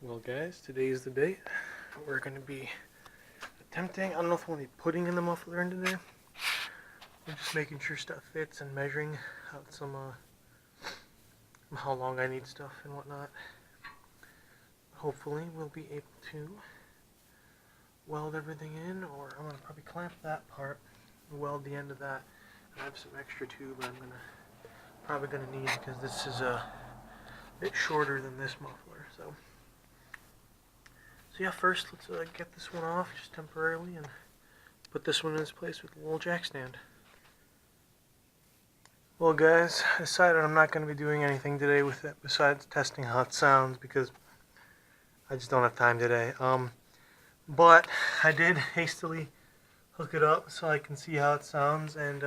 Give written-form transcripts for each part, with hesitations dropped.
Well guys, today is the day. We're going to be attempting, I don't know if I want to be putting in the muffler into there. I'm just making sure stuff fits and measuring out some, how long I need stuff and whatnot. Hopefully we'll be able to weld everything in, or I'm going to probably clamp that part and weld the end of that. I have some extra tube I'm probably going to need because this is a bit shorter than this muffler. So yeah, first let's get this one off just temporarily and put this one in its place with a little jack stand. Well guys, I decided I'm not going to be doing anything today with it besides testing how it sounds because I just don't have time today. But I did hastily hook it up so I can see how it sounds, and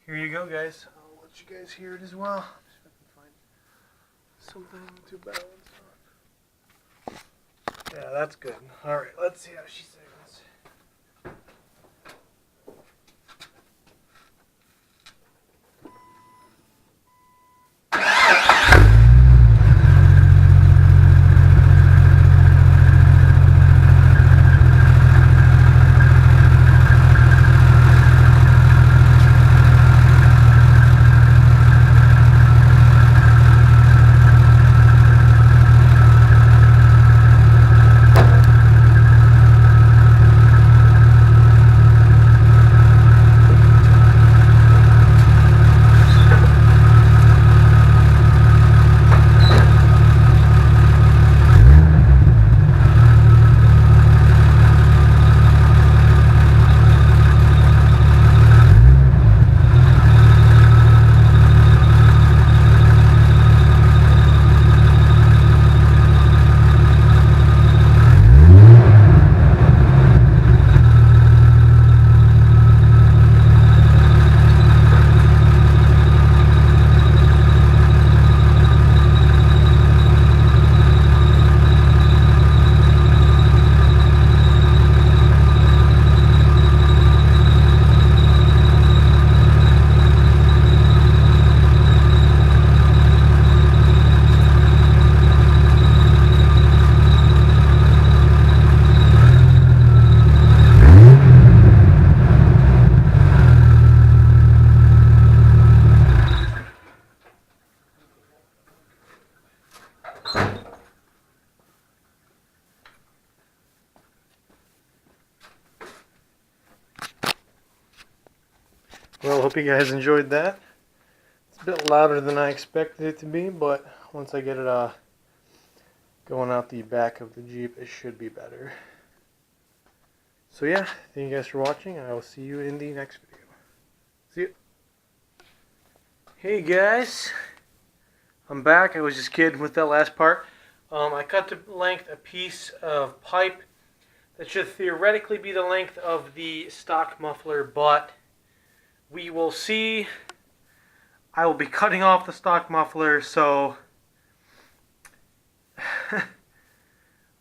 here you go guys. I'll let you guys hear it as well. See if I can find something to balance on. Yeah, that's good. Alright, let's see how she sounds. Well, hope you guys enjoyed that. It's a bit louder than I expected it to be, but once I get it going out the back of the Jeep, it should be better. So yeah, thank you guys for watching, and I will see you in the next video. See you. Hey guys, I'm back. I was just kidding with that last part. I cut to length a piece of pipe that should theoretically be the length of the stock muffler, but we will see. I will be cutting off the stock muffler, so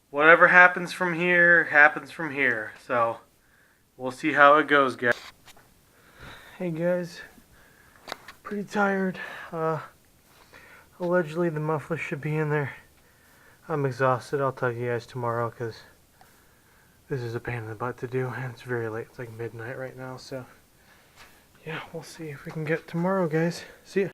whatever happens from here, happens from here. So we'll see how it goes, guys. Hey guys, pretty tired. Allegedly the muffler should be in there. I'm exhausted. I'll tell you guys tomorrow because this is a pain in the butt to do, and it's very late. It's like midnight right now, so yeah, we'll see if we can get tomorrow, guys. See ya.